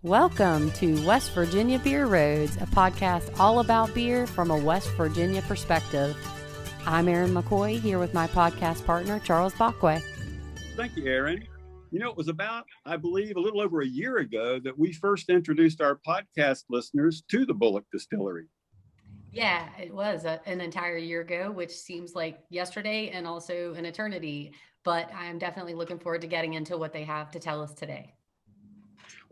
Welcome to West Virginia Beer Roads, a podcast all about beer from a West Virginia perspective. I'm Erin McCoy, here with my podcast partner, Charles Bockway. Thank you, Erin. You know, it was about, I believe, a little over a year ago that we first introduced our podcast listeners to the Bullock Distillery. Yeah, it was an entire year ago, which seems like yesterday and also an eternity. But I'm definitely looking forward to getting into what they have to tell us today.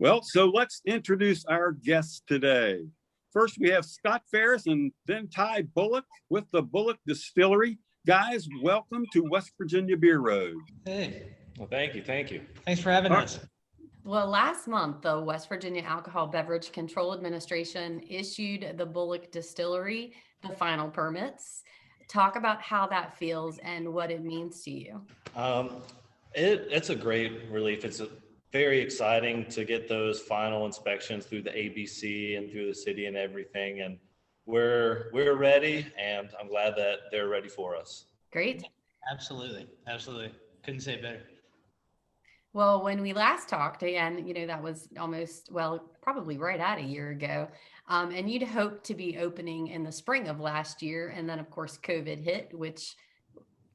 Well, so let's introduce our guests today. First, we have Scott Ferris and then Ty Bullock with the Bullock Distillery. Guys, welcome to West Virginia Beer Road. Hey. Well, thank you. Thanks for having us. Well, last month, the West Virginia Alcohol Beverage Control Administration issued the Bullock Distillery the final permits. Talk about how that feels and what it means to you. It's a great relief. It's very exciting to get those final inspections through the ABC and through the city and everything. And we're ready, and I'm glad that they're ready for us. Great. Absolutely. Couldn't say it better. Well, when we last talked, again, that was probably right at a year ago. And you'd hoped to be opening in the spring of last year. And then, of course, COVID hit, which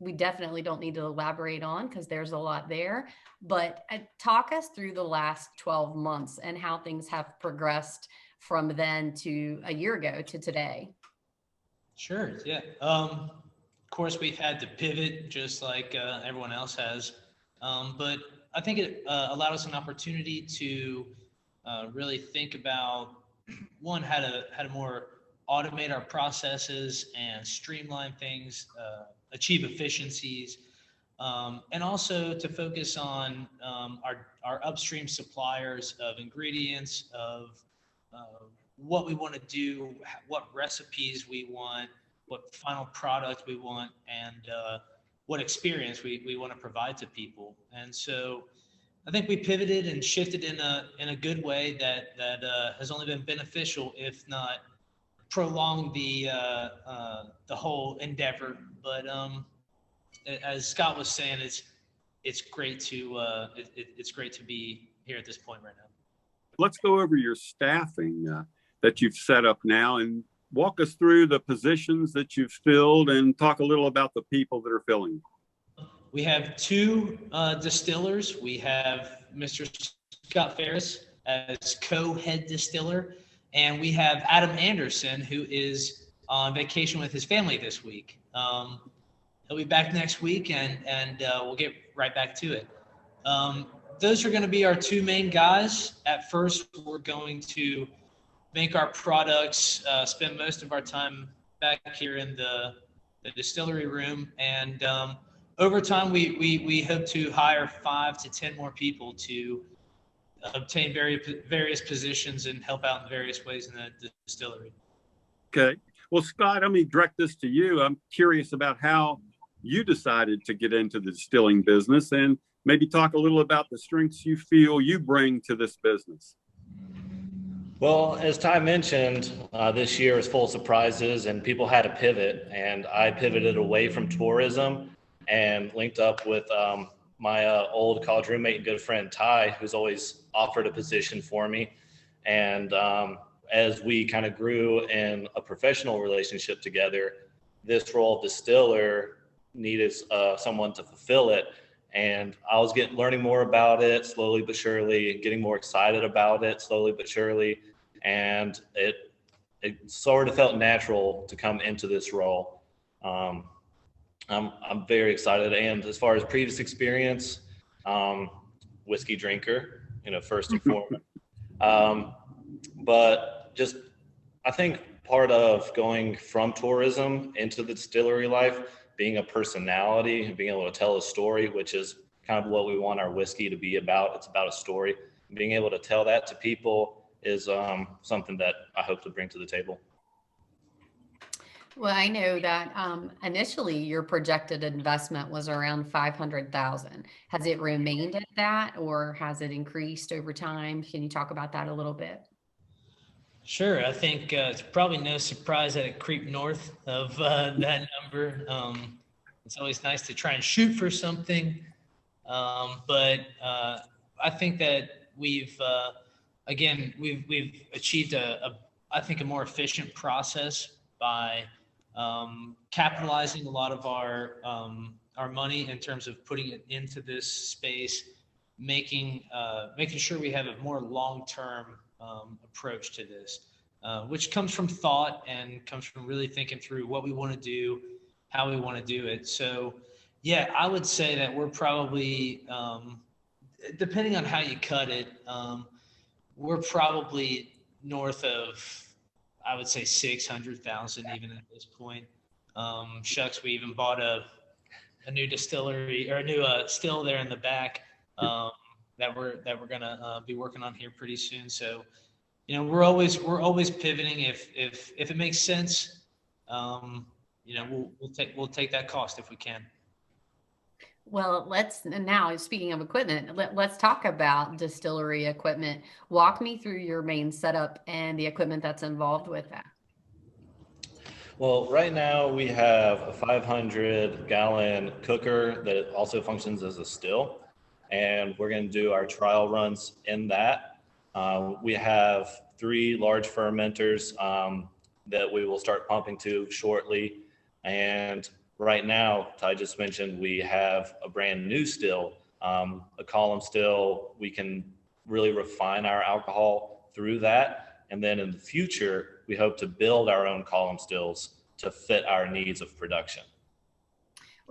we definitely don't need to elaborate on because there's a lot there. But talk us through the last 12 months and how things have progressed from then to a year ago to today. Sure, yeah. Of course, we've had to pivot just like everyone else has. But I think it allowed us an opportunity to really think about, one, how to more automate our processes and streamline things, achieve efficiencies, and also to focus on our upstream suppliers of ingredients, of what we want to do, what recipes we want, what final product we want, and what experience we want to provide to people. And so I think we pivoted and shifted in a good way that has only been beneficial, if not prolonged the whole endeavor. But as Scott was saying, it's great to be here at this point right now. Let's go over your staffing that you've set up now and walk us through the positions that you've filled and talk a little about the people that are filling. We have two distillers. We have Mr. Scott Ferris as co-head distiller, and we have Adam Anderson, who is on vacation with his family this week. He'll be back next week, and we'll get right back to it. Those are going to be our two main guys. At first, we're going to make our products, spend most of our time back here in the distillery room, and over time we hope to hire 5 to 10 more people to obtain various positions and help out in various ways in the distillery. Okay. Well, Scott, let me direct this to you. I'm curious about how you decided to get into the distilling business and maybe talk a little about the strengths you feel you bring to this business. Well, as Ty mentioned, this year is full of surprises and people had to pivot, and I pivoted away from tourism and linked up with my old college roommate and good friend Ty, who's always offered a position for me. And as we kind of grew in a professional relationship together, this role of distiller needed someone to fulfill it. And I was learning more about it slowly but surely, getting more excited about it slowly but surely. And it sort of felt natural to come into this role. I'm very excited. And as far as previous experience, whiskey drinker, first and foremost. But just, I think part of going from tourism into the distillery life, being a personality and being able to tell a story, which is kind of what we want our whiskey to be about. It's about a story. Being able to tell that to people is something that I hope to bring to the table. Well, I know that initially your projected investment was around $500,000. Has it remained at that, or has it increased over time? Can you talk about that a little bit? Sure. I think it's probably no surprise that it creeped north of that number. It's always nice to try and shoot for something. But I think that we've again, we've achieved I think a more efficient process by capitalizing a lot of our money in terms of putting it into this space, making sure we have a more long-term approach to this, which comes from thought and comes from really thinking through what we want to do, how we want to do it. So yeah, I would say that we're probably, depending on how you cut it, we're probably north of, I would say 600,000 even at this point. Shucks, we even bought a new distillery, or a new still there in the back, that we're gonna be working on here pretty soon. So, you know, we're always pivoting if it makes sense. You know, we'll take that cost if we can. Well, now speaking of equipment, let's talk about distillery equipment. Walk me through your main setup and the equipment that's involved with that. Well, right now we have a 500-gallon cooker that also functions as a still, and we're going to do our trial runs in that. We have 3 large fermenters that we will start pumping to shortly, and right now, Ty just mentioned we have a brand new still, a column still. We can really refine our alcohol through that. And then in the future, we hope to build our own column stills to fit our needs of production.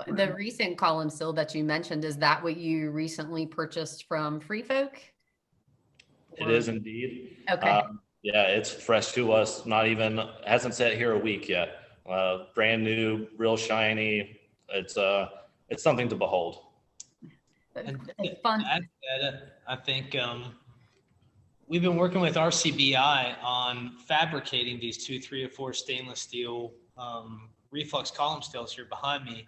The recent column still that you mentioned, is that what you recently purchased from Free Folk? It is indeed. Okay. Yeah, it's fresh to us. Hasn't sat here a week yet. Brand new, real shiny. It's something to behold. It's fun. I think we've been working with RCBI on fabricating these 2, 3, or 4 stainless steel reflux column stills here behind me.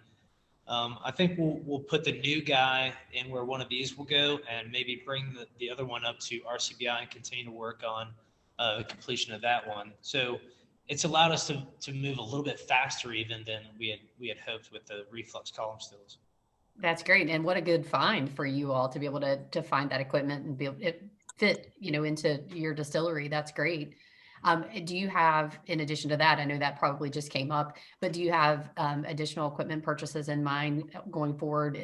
I think we'll put the new guy in where one of these will go, and maybe bring the other one up to RCBI and continue to work on the completion of that one. So it's allowed us to move a little bit faster even than we had hoped with the reflux column stills. That's great. And what a good find for you all to be able to find that equipment and be able to fit, you know, into your distillery. That's great. Do you have, in addition to that, I know that probably just came up, but do you have additional equipment purchases in mind going forward,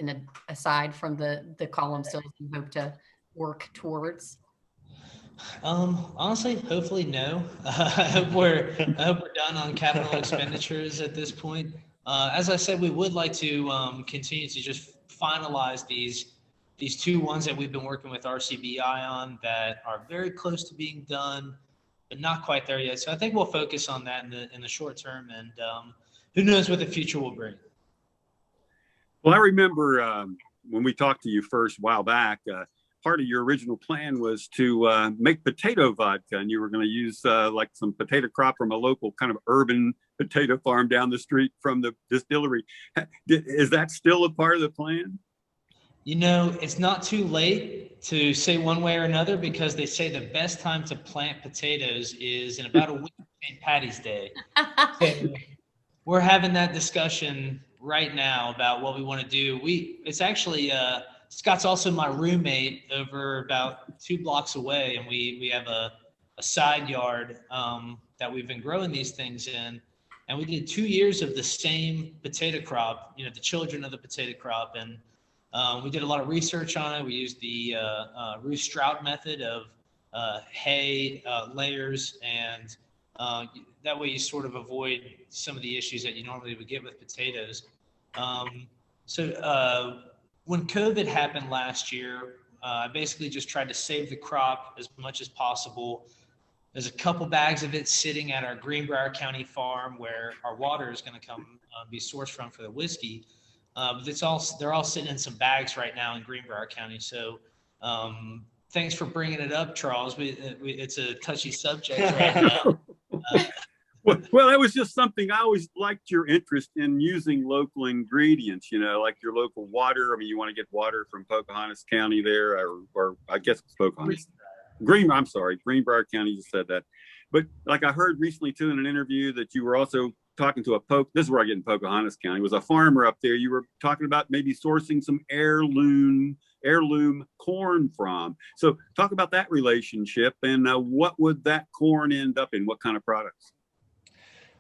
aside from the column stills you hope to work towards? Honestly, hopefully no. I hope we're done on capital expenditures at this point. As I said, we would like to continue to just finalize these 2 ones that we've been working with RCBI on that are very close to being done, but not quite there yet. So I think we'll focus on that in the short term, and who knows what the future will bring. Well, I remember when we talked to you first a while back, part of your original plan was to make potato vodka, and you were going to use like some potato crop from a local kind of urban potato farm down the street from the distillery. Is that still a part of the plan? You know, it's not too late to say one way or another, because they say the best time to plant potatoes is in about a week, St. Patty's Day. So we're having that discussion right now about what we want to do. It's actually Scott's also my roommate over about 2 blocks away, and we have a side yard that we've been growing these things in, and we did 2 years of the same potato crop, you know, the children of the potato crop, and we did a lot of research on it. We used the Ruth Stroud method of hay layers, and that way you sort of avoid some of the issues that you normally would get with potatoes. When COVID happened last year, I basically just tried to save the crop as much as possible. There's a couple bags of it sitting at our Greenbrier County farm where our water is going to come be sourced from for the whiskey. But they're all sitting in some bags right now in Greenbrier County. So thanks for bringing it up, Charles. It's a touchy subject right now. Well, that was just something. I always liked your interest in using local ingredients, you know, like your local water. I mean, you want to get water from Pocahontas County there, or I guess it's Pocahontas. Greenbrier County, you said that. But like I heard recently too in an interview that you were also talking to this is where I get in Pocahontas County, was a farmer up there. You were talking about maybe sourcing some heirloom Heirloom Corn from. So talk about that relationship, and what would that corn end up in? What kind of products?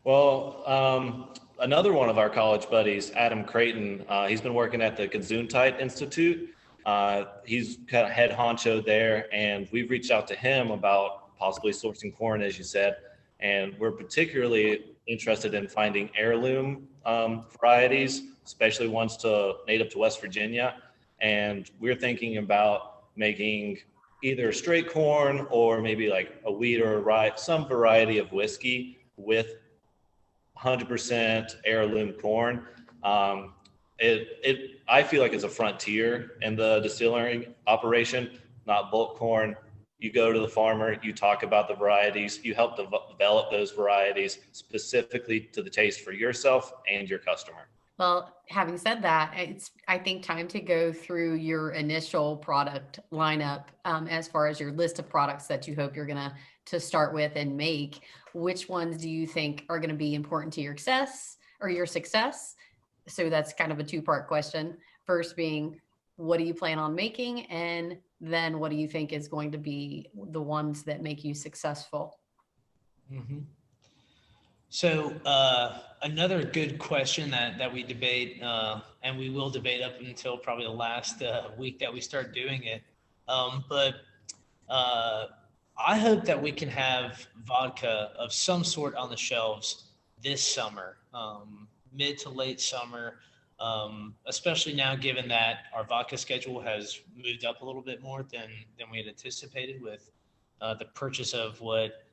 Well, another one of our college buddies, Adam Creighton, he's been working at the Gesundheit Institute. He's kind of head honcho there, and we've reached out to him about possibly sourcing corn, as you said. And we're particularly interested in finding heirloom varieties, especially ones native to West Virginia. And we're thinking about making either straight corn or maybe like a wheat or a rye, some variety of whiskey with 100% heirloom corn. I feel like it's a frontier in the distilling operation, not bulk corn. You go to the farmer, you talk about the varieties, you help develop those varieties specifically to the taste for yourself and your customer. Well, having said that, it's, I think, time to go through your initial product lineup as far as your list of products that you hope you're going to start with and make. Which ones do you think are going to be important to your success? So that's kind of a two-part question. First being, what do you plan on making? And then what do you think is going to be the ones that make you successful? Mm-hmm. So another good question that we debate, and we will debate up until probably the last week that we start doing it. But I hope that we can have vodka of some sort on the shelves this summer, mid to late summer, especially now given that our vodka schedule has moved up a little bit more than we had anticipated with the purchase of what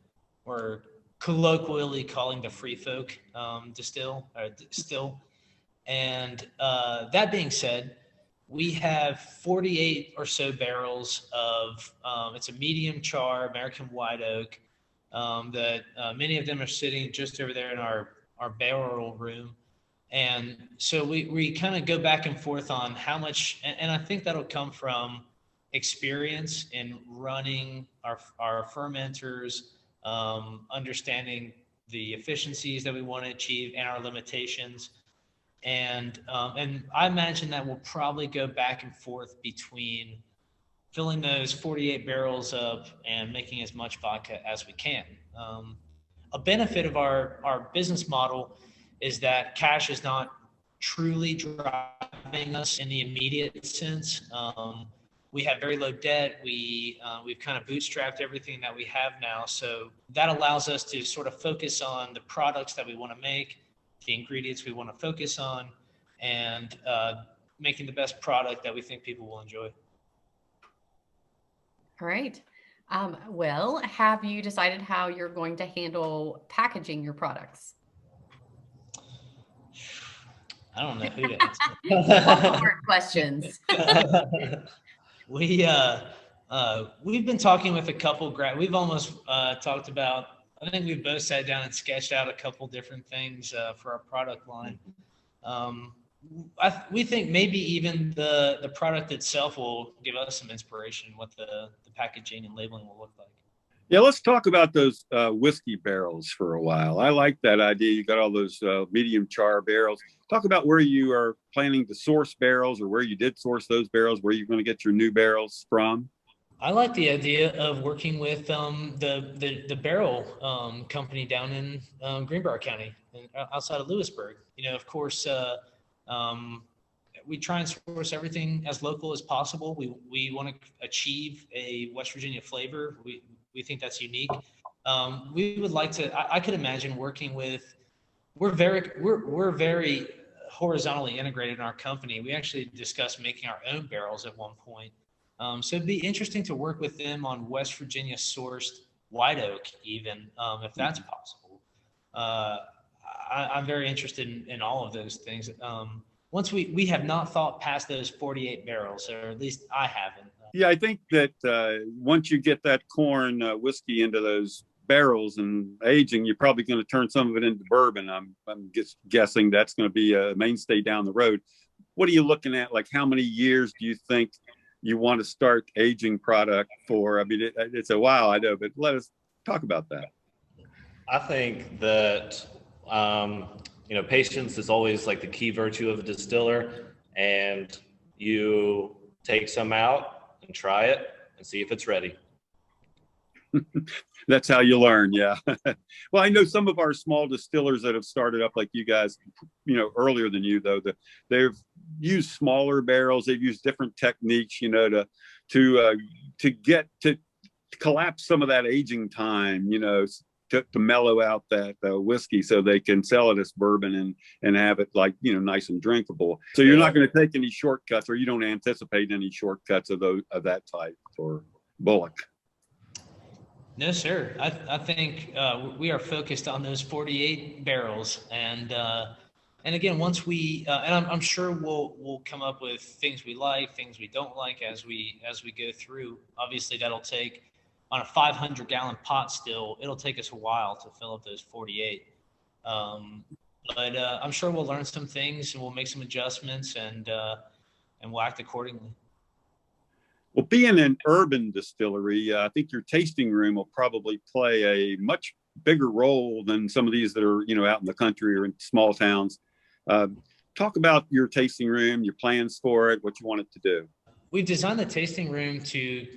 we're colloquially calling the Free Folk distill. And that being said, we have 48 or so barrels of, it's a medium char American white oak that many of them are sitting just over there in our barrel room. And so we kind of go back and forth on how much, and I think that'll come from experience in running our fermenters, understanding the efficiencies that we want to achieve and our limitations. And I imagine that we'll probably go back and forth between filling those 48 barrels up and making as much vodka as we can. A benefit of our business model is that cash is not truly driving us in the immediate sense. We have very low debt. We've kind of bootstrapped everything that we have now. So that allows us to sort of focus on the products that we want to make, the ingredients we want to focus on, and making the best product that we think people will enjoy. All right. Well, have you decided how you're going to handle packaging your products? I don't know who to answer. Hard questions. We've been talking with a couple we've almost talked about, I think we've both sat down and sketched out a couple different things for our product line. We think maybe even the product itself will give us some inspiration what the packaging and labeling will look like. Yeah, let's talk about those whiskey barrels for a while. I like that idea. You got all those medium char barrels. Talk about where you are planning to source barrels, or where you did source those barrels, where you're going to get your new barrels from. I like the idea of working with the barrel company down in Greenbrier County, outside of Lewisburg. You know, of course, we try and source everything as local as possible. We want to achieve a West Virginia flavor. We think that's unique. We would like to. I could imagine working with. We're very horizontally integrated in our company. We actually discussed making our own barrels at one point. So it'd be interesting to work with them on West Virginia sourced white oak, even if that's possible. I'm very interested in all of those things. Once we have not thought past those 48 barrels, or at least I haven't. Yeah, I think that once you get that corn whiskey into those barrels and aging, you're probably going to turn some of it into bourbon. I'm just guessing that's going to be a mainstay down the road. What are you looking at? Like, how many years do you think you want to start aging product for? I mean, it's a while, I know, but let us talk about that. I think that, patience is always like the key virtue of a distiller, and you take some out and try it and see if it's ready. That's how you learn. Yeah. Well, I know some of our small distillers that have started up like you guys, earlier than you though, that they've used smaller barrels. They've used different techniques, to get to collapse some of that aging time, to mellow out that whiskey so they can sell it as bourbon and have it nice and drinkable. So you're not going to take any shortcuts, or you don't anticipate any shortcuts of that type for Bullock. No, sir. I think we are focused on those 48 barrels, and again, once we and I'm sure we'll come up with things we like, things we don't like as we go through. Obviously, that'll take on a 500-gallon pot still. It'll take us a while to fill up those 48. But I'm sure we'll learn some things and we'll make some adjustments and we'll act accordingly. Well, being an urban distillery, I think your tasting room will probably play a much bigger role than some of these that are, out in the country or in small towns. Talk about your tasting room, your plans for it, what you want it to do. We've designed the tasting room to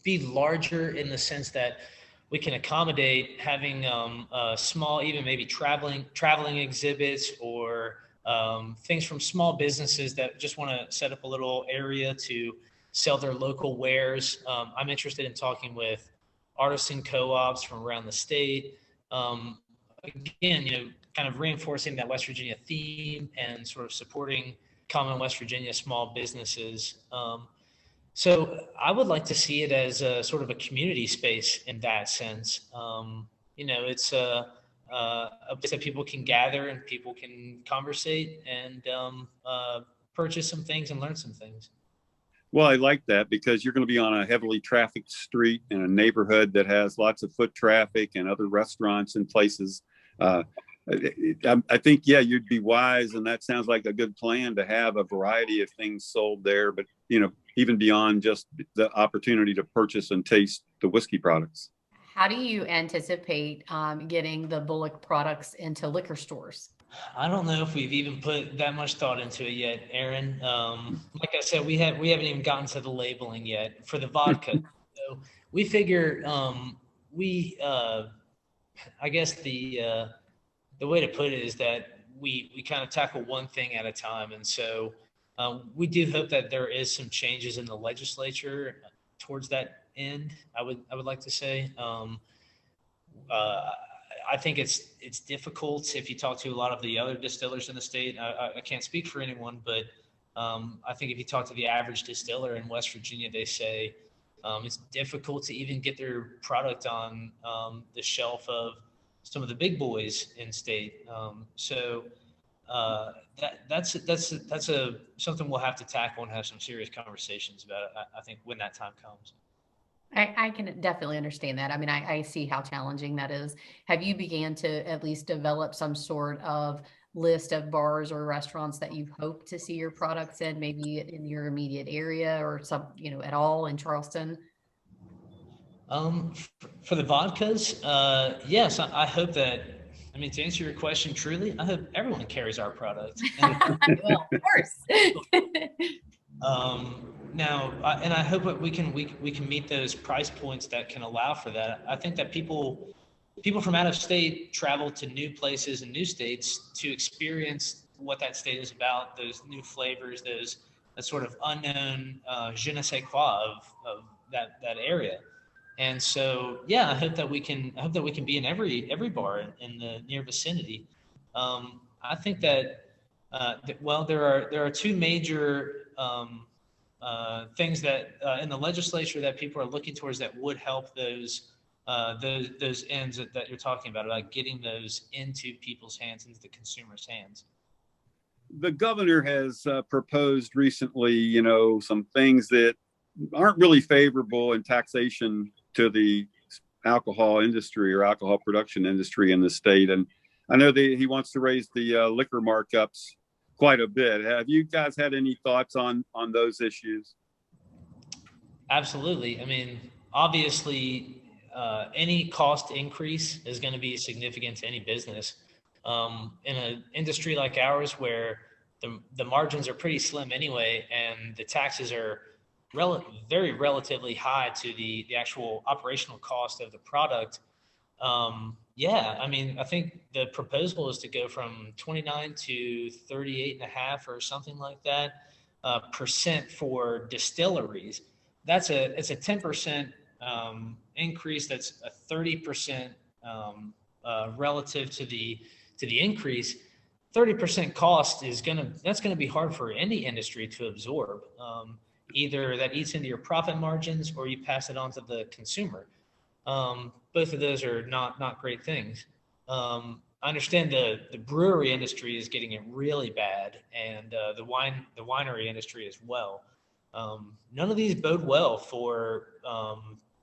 be larger in the sense that we can accommodate having small, even maybe traveling exhibits or things from small businesses that just want to set up a little area to sell their local wares. I'm interested in talking with artisan co-ops from around the state. Again, kind of reinforcing that West Virginia theme and sort of supporting common West Virginia small businesses. So I would like to see it as a sort of a community space in that sense. It's a place that people can gather and people can conversate and purchase some things and learn some things. Well, I like that because you're going to be on a heavily trafficked street in a neighborhood that has lots of foot traffic and other restaurants and places. I think, you'd be wise. And that sounds like a good plan to have a variety of things sold there. But, even beyond just the opportunity to purchase and taste the whiskey products. How do you anticipate getting the Bullock products into liquor stores? I don't know if we've even put that much thought into it yet, Aaron. Like I said, we haven't even gotten to the labeling yet for the vodka. So we figure I guess the way to put it is that we kind of tackle one thing at a time, and so we do hope that there is some changes in the legislature towards that end. I would like to say. I think it's difficult if you talk to a lot of the other distillers in the state. I can't speak for anyone, but I think if you talk to the average distiller in West Virginia, they say it's difficult to even get their product on the shelf of some of the big boys in state. So that's something we'll have to tackle and have some serious conversations about. I think when that time comes. I can definitely understand that. I mean, I see how challenging that is. Have you began to at least develop some sort of list of bars or restaurants that you hope to see your products in, maybe in your immediate area or some, at all in Charleston? For the vodkas, yes, I hope that, to answer your question truly, I hope everyone carries our product. Well, of course. Now, and I hope that we can meet those price points that can allow for that. I think that people from out of state travel to new places and new states to experience what that state is about, those new flavors, that sort of unknown je ne sais quoi of that area. And so, I hope that we can be in every bar in the near vicinity. I think that there are two major things that in the legislature that people are looking towards that would help those ends that you're talking about, like getting those into people's hands, into the consumers' hands. The governor has proposed recently, some things that aren't really favorable in taxation to the alcohol industry or alcohol production industry in the state. And I know that he wants to raise the liquor markups quite a bit. Have you guys had any thoughts on those issues? Absolutely. Obviously, any cost increase is going to be significant to any business. In an industry like ours where the margins are pretty slim anyway, and the taxes are very relatively high to the actual operational cost of the product. Yeah, I mean, I think the proposal is to go from 29 to 38 and a half or something like that percent for distilleries. It's a 10% increase. That's a 30% relative to the increase. 30% cost that's gonna be hard for any industry to absorb. Either that eats into your profit margins or you pass it on to the consumer. Both of those are not great things. I understand the brewery industry is getting it really bad, and the winery industry as well. None of these bode well for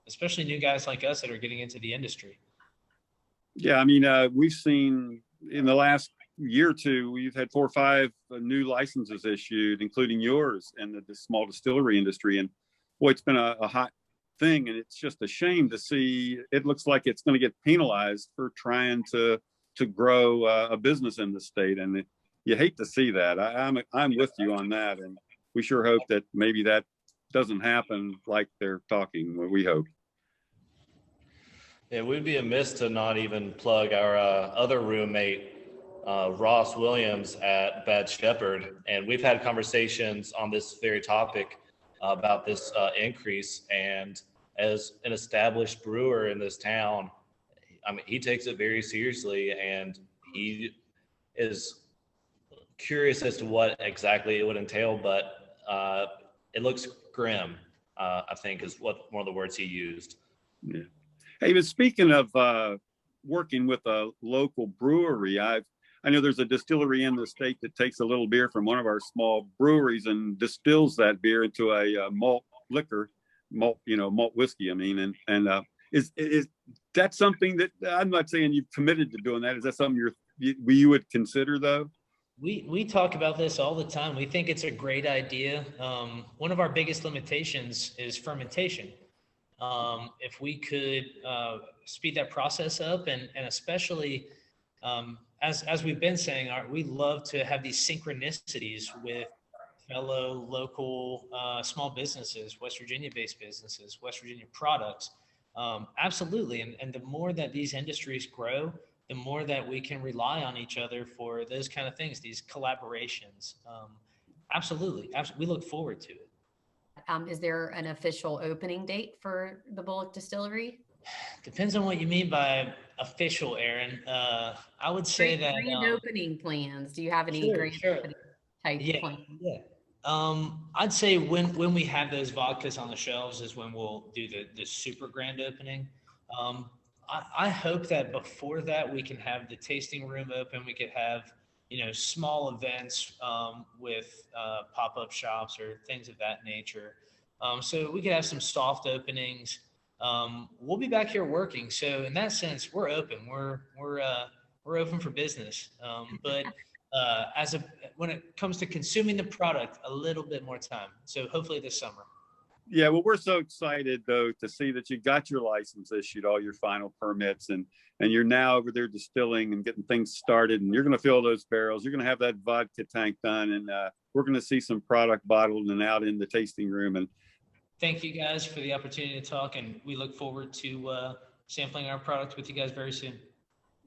especially new guys like us that are getting into the industry. Yeah, I mean, we've seen in the last year or two, we've had 4 or 5 new licenses issued, including yours, in the small distillery industry. And boy, it's been a hot thing, and it's just a shame to see. It looks like it's going to get penalized for trying to grow a business in the state, and you hate to see that. I'm with you on that, and we sure hope that maybe that doesn't happen like they're talking. We hope. Yeah, we'd be amiss to not even plug our other roommate, Ross Williams at Bad Shepherd. And we've had conversations on this very topic about this increase. And as an established brewer in this town, I mean, he takes it very seriously, and he is curious as to what exactly it would entail, but it looks grim, I think is one of the words he used. Yeah. Hey, but speaking of working with a local brewery, I know there's a distillery in the state that takes a little beer from one of our small breweries and distills that beer into a malt whiskey. I mean, and is that something that, I'm not saying you've committed to doing that. Is that something you would consider though? We talk about this all the time. We think it's a great idea. One of our biggest limitations is fermentation. If we could speed that process up, and especially as we've been saying, we love to have these synchronicities with fellow local small businesses, West Virginia-based businesses, West Virginia products. Absolutely, and the more that these industries grow, the more that we can rely on each other for those kind of things, these collaborations. Absolutely, we look forward to it. Is there an official opening date for the Bullock Distillery? Depends on what you mean by official, Aaron. I would say that grand opening plans. Do you have any grand opening type plans? Yeah. I'd say when we have those vodkas on the shelves is when we'll do the super grand opening. I hope that before that we can have the tasting room open. We could have small events with pop-up shops or things of that nature. So we could have some soft openings. We'll be back here working. So in that sense, we're open. We're open for business. But when it comes to consuming the product, a little bit more time. So hopefully this summer. Yeah, well, we're so excited though to see that you got your license issued, all your final permits, and you're now over there distilling and getting things started, and you're going to fill those barrels. You're going to have that vodka tank done, and we're going to see some product bottled and out in the tasting room. And thank you guys for the opportunity to talk, and we look forward to sampling our product with you guys very soon.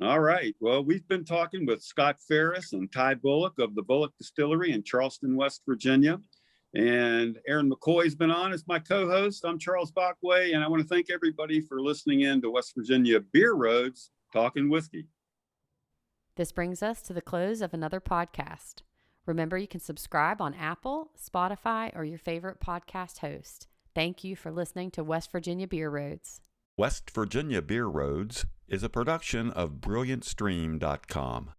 All right. Well, we've been talking with Scott Ferris and Ty Bullock of the Bullock Distillery in Charleston, West Virginia. And Aaron McCoy's been on as my co-host. I'm Charles Bachway, and I want to thank everybody for listening in to West Virginia Beer Roads Talking Whiskey. This brings us to the close of another podcast. Remember, you can subscribe on Apple, Spotify, or your favorite podcast host. Thank you for listening to West Virginia Beer Roads. West Virginia Beer Roads is a production of BrilliantStream.com.